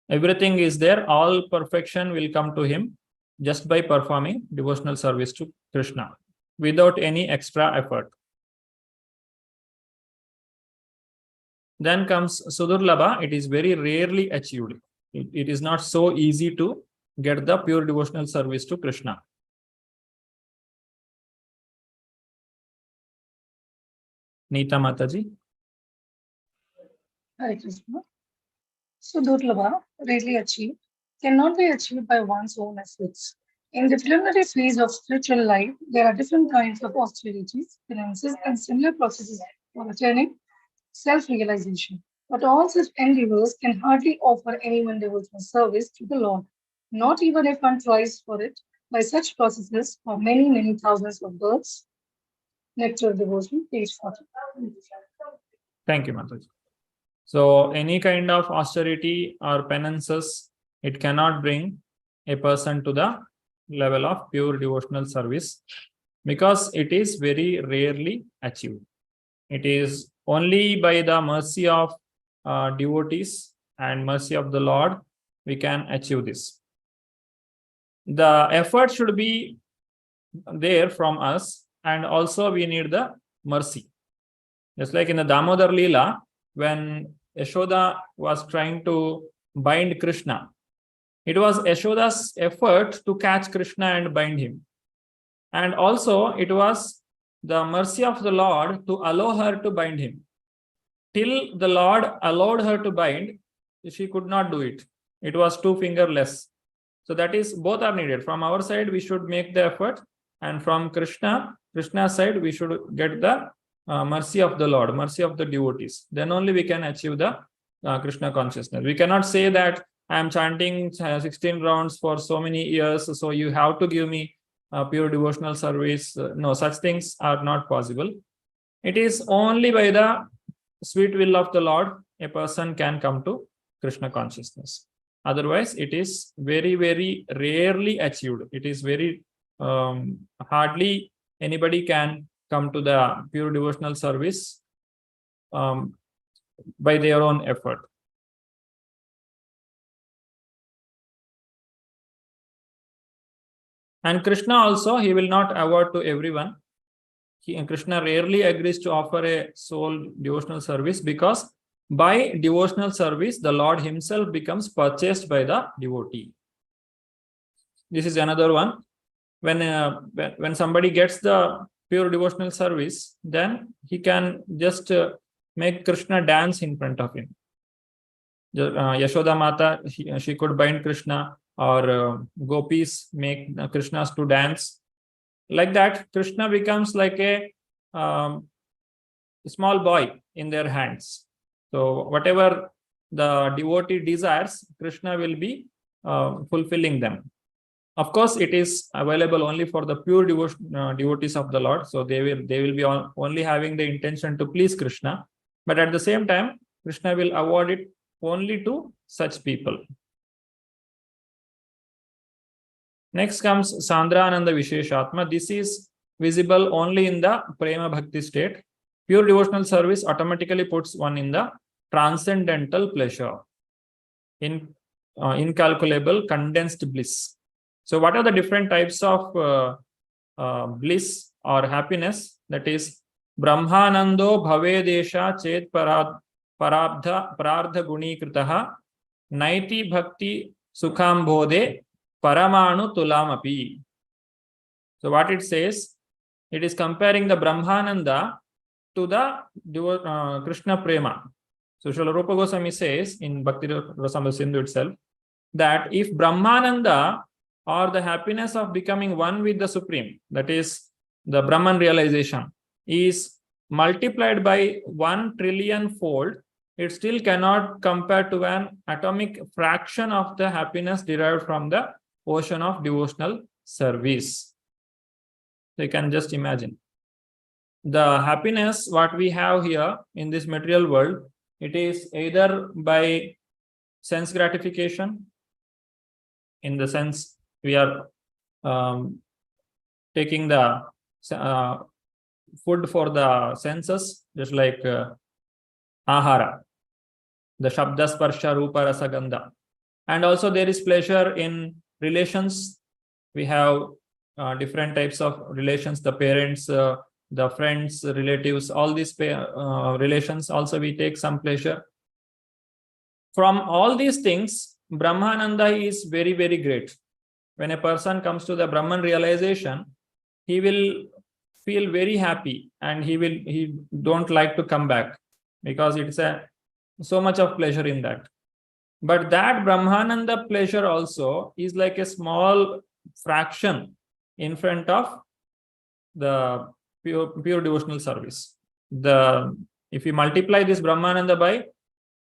Everything is there. All perfection will come to him just by performing devotional service to Krishna without any extra effort. Then comes Sudurlabha. It is very rarely achieved. It is not so easy to get the pure devotional service to Krishna. Neeta Mataji. Hare Krishna. So Durlabha, rarely achieved, cannot be achieved by one's own efforts. In the preliminary phase of spiritual life, there are different kinds of austerities, penances, and similar processes for attaining self-realization. But all such endeavors can hardly offer anyone devotional service to the Lord, not even if one tries for it by such processes for many, many thousands of births. Nectar of Devotion, page 40. Thank you, Mataji. So any kind of austerity or penances, it cannot bring a person to the level of pure devotional service because it is very rarely achieved. It is only by the mercy of devotees and mercy of the Lord we can achieve this. The effort should be there from us, and also we need the mercy. Just like in the Damodar Leela, when Yashoda was trying to bind Krishna, it was Yashoda's effort to catch Krishna and bind him. And also it was the mercy of the Lord to allow her to bind him. Till the Lord allowed her to bind, she could not do it. It was two fingerless. So that is, both are needed. From our side, we should make the effort. And from Krishna's side, we should get the mercy of the Lord, mercy of the devotees. Then only we can achieve the Krishna consciousness. We cannot say that I am chanting 16 rounds for so many years, so you have to give me pure devotional service. No, such things are not possible. It is only by the sweet will of the Lord a person can come to Krishna consciousness. Otherwise, it is very, very rarely achieved. It is very hardly anybody can come to the pure devotional service by their own effort. And Krishna also, he will not award to everyone. Krishna rarely agrees to offer a sole devotional service, because by devotional service, the Lord himself becomes purchased by the devotee. This is another one. When somebody gets the pure devotional service, then he can just make Krishna dance in front of him. Yashoda Mata, she could bind Krishna, or gopis make Krishnas to dance. Like that, Krishna becomes like a small boy in their hands. So whatever the devotee desires, Krishna will be fulfilling them. Of course, it is available only for the pure devotees of the Lord. So they will be only having the intention to please Krishna. But at the same time, Krishna will award it only to such people. Next comes Sandrananda Visheshatma. This is visible only in the Prema Bhakti state. Pure devotional service automatically puts one in the transcendental pleasure, in incalculable condensed bliss. So what are the different types of bliss or happiness? That is, Brahmanando Bhavedesha Chet Parabdha Guni Kritaha Naiti Bhakti Sukhambode Paramanu Tulamapi. So what it says, it is comparing the Brahmananda to the Krishna Prema. So Srila Rupa Goswami says in Bhakti Rasamrita Sindhu itself, that if Brahmananda, or the happiness of becoming one with the Supreme, that is the Brahman realization, is multiplied by 1 trillion fold, it still cannot compare to an atomic fraction of the happiness derived from the ocean of devotional service. So you can just imagine. The happiness what we have here in this material world, it is either by sense gratification, in the sense we are taking the food for the senses, just like ahara, the shabda sparsha rupa rasa gandha. And also there is pleasure in relations. We have different types of relations, the parents, the friends, relatives, all these relations also we take some pleasure. From all these things, Brahmananda is very, very great. When a person comes to the Brahman realization, he will feel very happy, and he don't like to come back, because it's so much of pleasure in that. But that Brahmananda pleasure also is like a small fraction in front of the pure devotional service. If you multiply this Brahmananda by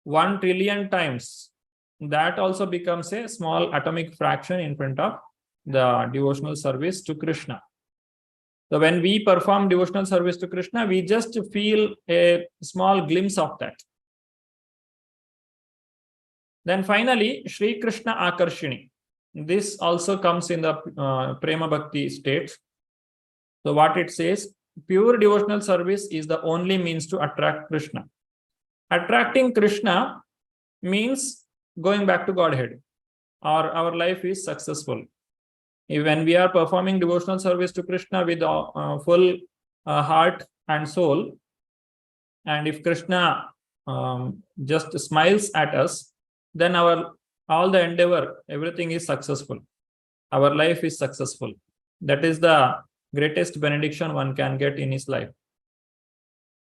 1 trillion times, that also becomes a small atomic fraction in front of the devotional service to Krishna. So when we perform devotional service to Krishna, we just feel a small glimpse of that. Then finally, Shri Krishna Akarshini. This also comes in the Prema Bhakti state. So what it says, pure devotional service is the only means to attract Krishna. Attracting Krishna means going back to Godhead, or our life is successful. When we are performing devotional service to Krishna with full heart and soul, and if Krishna just smiles at us, then all the endeavor, everything is successful. Our life is successful. That is the greatest benediction one can get in his life.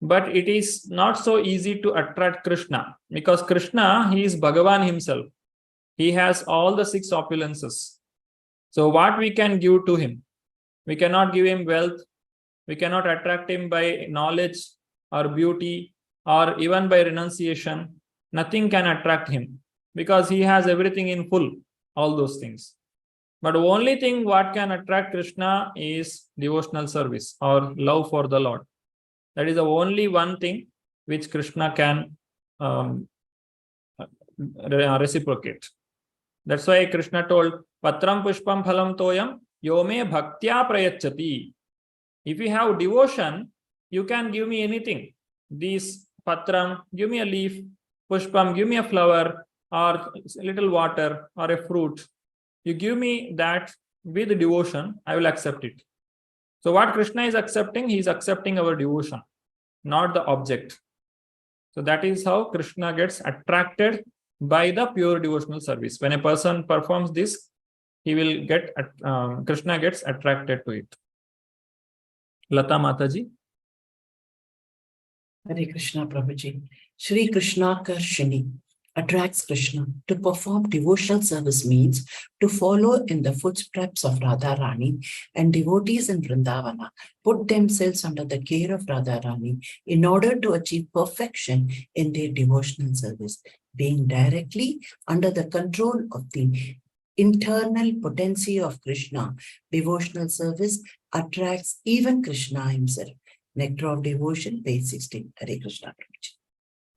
But it is not so easy to attract Krishna, because Krishna, he is Bhagavan himself. He has all the 6 opulences. So what we can give to him? We cannot give him wealth. We cannot attract him by knowledge or beauty, or even by renunciation. Nothing can attract him, because he has everything in full, all those things. But the only thing what can attract Krishna is devotional service or love for the Lord. That is the only one thing which Krishna can reciprocate. That's why Krishna told, Patram Pushpam Phalam Toyam Yome Bhaktya Prayachati. If you have devotion, you can give me anything. This Patram, give me a leaf. Pushpam, give me a flower, or a little water, or a fruit. You give me that with devotion, I will accept it. So what Krishna is accepting, he is accepting our devotion, not the object. So that is how Krishna gets attracted by the pure devotional service. When a person performs this, he will get Krishna gets attracted to it. Lata Mataji. Hare Krishna Prabhuji. Shri Krishna Karshini attracts Krishna. To perform devotional service means to follow in the footsteps of Radharani, and devotees in Vrindavana put themselves under the care of Radharani in order to achieve perfection in their devotional service. Being directly under the control of the internal potency of Krishna, devotional service attracts even Krishna himself. Nectar of Devotion, page 16. Hare Krishna.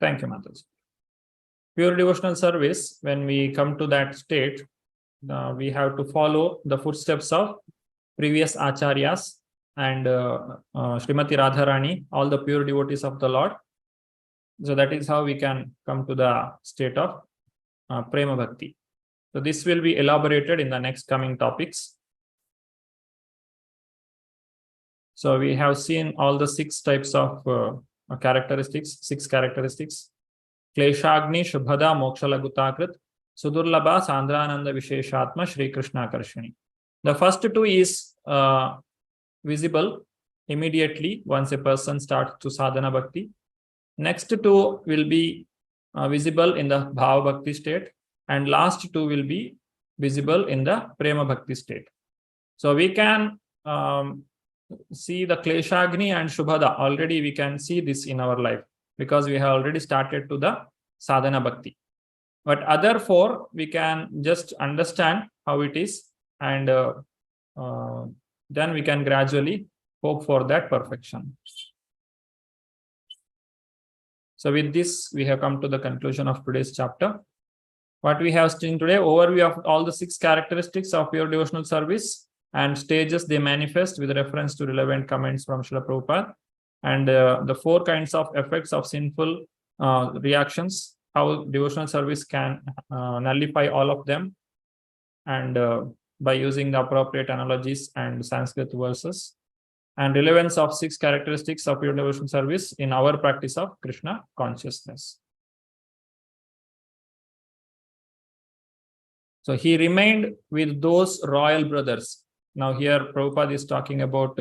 Thank you, Mataji. Pure devotional service, when we come to that state, we have to follow the footsteps of previous acharyas and Srimati Radharani, all the pure devotees of the Lord. So that is how we can come to the state of Prema Bhakti. So this will be elaborated in the next coming topics. So we have seen all the 6 types of characteristics, 6 characteristics. Kleshagni, Shubhada, Moksha Lagutakrit, Sudurlabha, Sandrananda Visheshatma, Shri Krishna Karshini. The first 2 is visible immediately once a person starts to sadhana bhakti. Next 2 will be visible in the Bhava Bhakti state, and last 2 will be visible in the Prema Bhakti state. So we can see the Kleshagni and Shubhada. Already we can see this in our life, because we have already started to the sadhana bhakti. But other 4, we can just understand how it is, and then we can gradually hope for that perfection. So with this, we have come to the conclusion of today's chapter. What we have seen today, overview of all the 6 characteristics of pure devotional service and stages they manifest with reference to relevant comments from Srila Prabhupada, and the 4 kinds of effects of sinful reactions, how devotional service can nullify all of them, and by using the appropriate analogies and Sanskrit verses, and relevance of 6 characteristics of pure devotional service in our practice of Krishna consciousness. So he remained with those royal brothers. Now here Prabhupada is talking about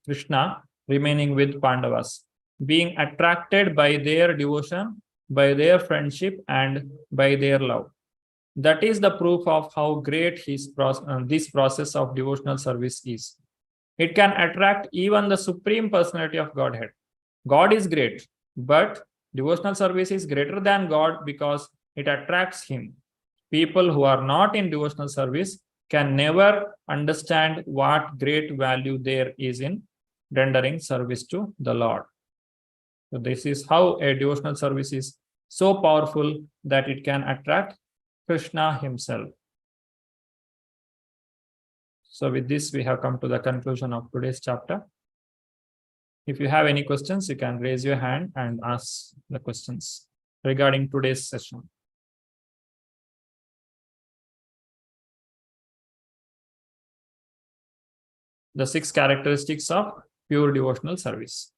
Krishna remaining with Pandavas, being attracted by their devotion, by their friendship, and by their love. That is the proof of how great this process of devotional service is. It can attract even the Supreme Personality of Godhead. God is great, but devotional service is greater than God because it attracts him. People who are not in devotional service can never understand what great value there is in rendering service to the Lord. So this is how a devotional service is so powerful that it can attract Krishna himself. So with this, we have come to the conclusion of today's chapter. If you have any questions, you can raise your hand and ask the questions regarding today's session. The 6 characteristics of pure devotional service.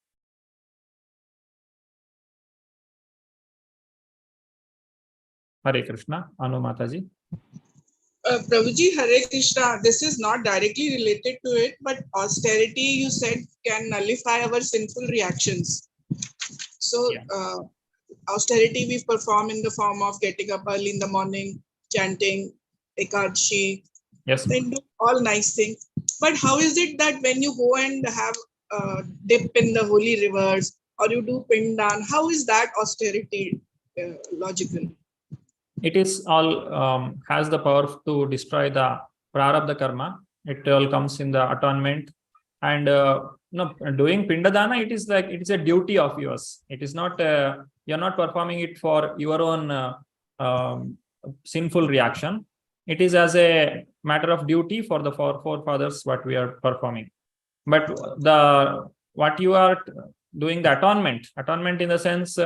Hare Krishna. Anu Mataji. Prabhuji, Hare Krishna, this is not directly related to it, but austerity, you said, can nullify our sinful reactions. So, austerity we perform in the form of getting up early in the morning, chanting, Ekadashi, Yes. then do all nice things. But how is it that when you go and have a dip in the holy rivers, or you do pindan, how is that austerity logical? It is all has the power to destroy the prarabdha karma. It all comes in the atonement, and doing pindadana, it is like it is a duty of yours. It is not you're not performing it for your own sinful reaction. It is as a matter of duty for the forefathers what we are performing. But what you are doing, the atonement in the sense,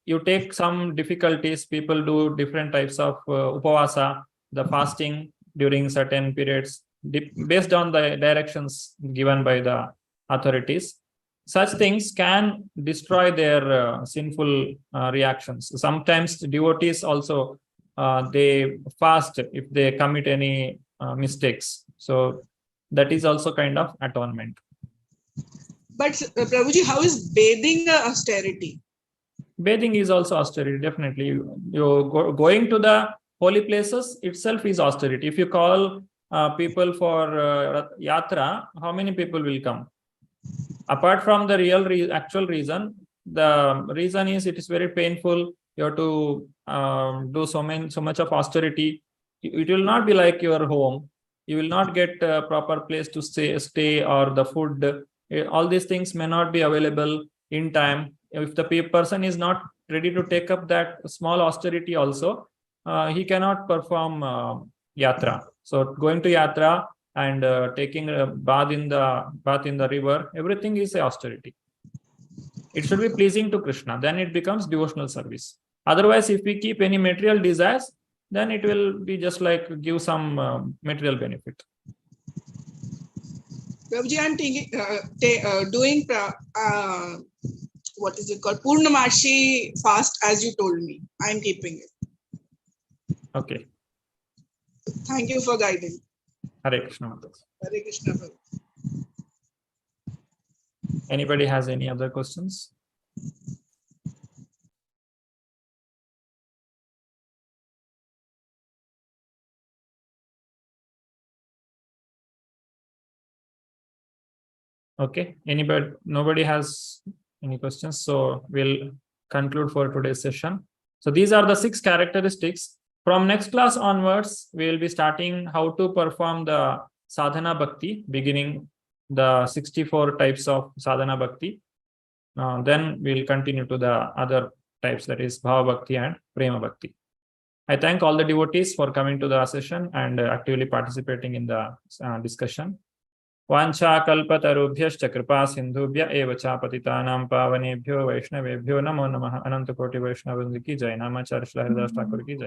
you take some difficulties. People do different types of upavasa, the fasting during certain periods, based on the directions given by the authorities. Such things can destroy their sinful reactions. Sometimes devotees also they fast if they commit any mistakes. So that is also kind of atonement. But Prabhuji, how is bathing austerity? Bathing is also austerity, definitely. Going to the holy places itself is austerity. If you call people for yatra, how many people will come? Apart from the actual reason, the reason is it is very painful. You have to do so much of austerity. It will not be like your home. You will not get a proper place to stay or the food. All these things may not be available in time. If the person is not ready to take up that small austerity also, he cannot perform yatra. So going to yatra and taking a bath in the river, everything is austerity. It should be pleasing to Krishna, then it becomes devotional service. Otherwise, if we keep any material desires, then it will be just like give some material benefit. Prabhuji, I'm thinking, doing what is it called? Purnamashi fast, as you told me. I'm keeping it. Okay. Thank you for guiding. Hare Krishna. Hare Krishna. Prabhuji. Anybody has any other questions? Okay, nobody has any questions, so we'll conclude for today's session. So these are the 6 characteristics. From next class onwards, we will be starting how to perform the sadhana bhakti, beginning the 64 types of sadhana bhakti. Then we'll continue to the other types, that is bhava bhakti and prema bhakti. I thank all the devotees for coming to the session and actively participating in the discussion. वाञ्छा कल्पतरुभ्यश्च कृपा सिन्धुभ्य एव च पतितानां पावनेभ्यो वैष्णवेभ्यो नमो नमः। अनंत कोटि वैष्णव की जय। नामाचार्य श्री हरिदास ठाकुर की जय।